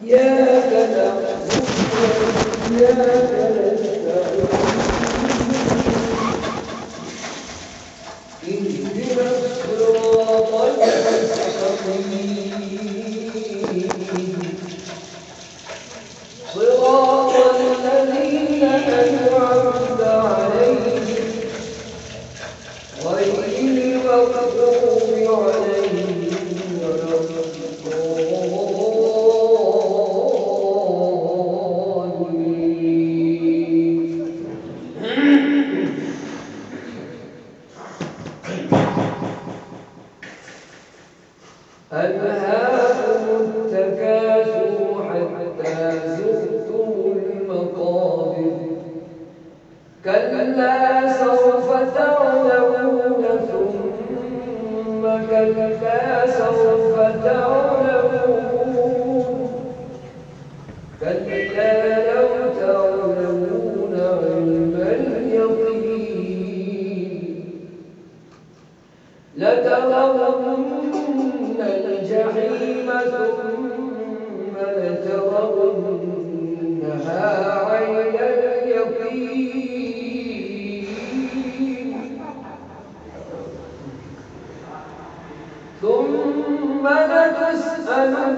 إياك نعبد وإياك نستعين اهدنا الصراط المستقيم صراط الذين أنعمت عليهم غير المغضوب عليهم ولا ألهاكم التكاثر حتى زرتم المقابر كلا سوف تعلمون ثم كلا سوف تعلمون كلا لو تعلمون علم اليقين لترون الجحيم ثم لترونها عين اليقين ثم لتسألن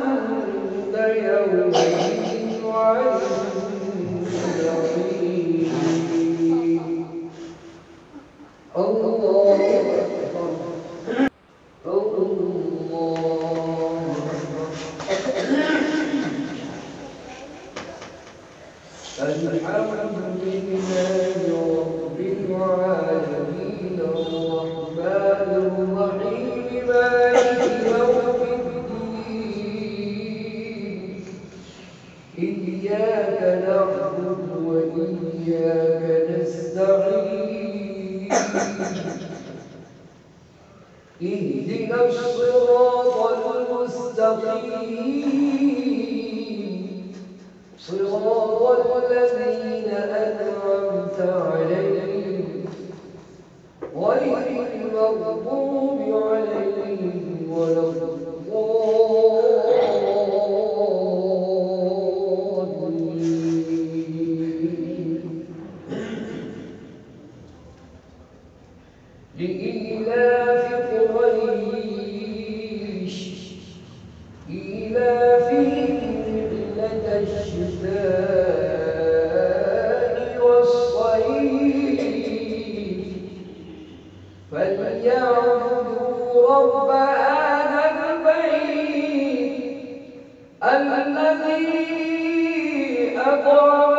يومئذ عن النعيم. الله أكبر الله الحمد لله رب العالمين الرحمن الرحيم مالك يوم الدين إياك نعبد وإياك نستعين اهدنا الصراط المستقيم صراط الذين أنعمت عليهم غير المغضوب عليهم ولا الضالين. لإيلاف قريش إيلافهم رحلة الشتاء والصيف فليعبدوا رب هذا البيت الذي أطعمهم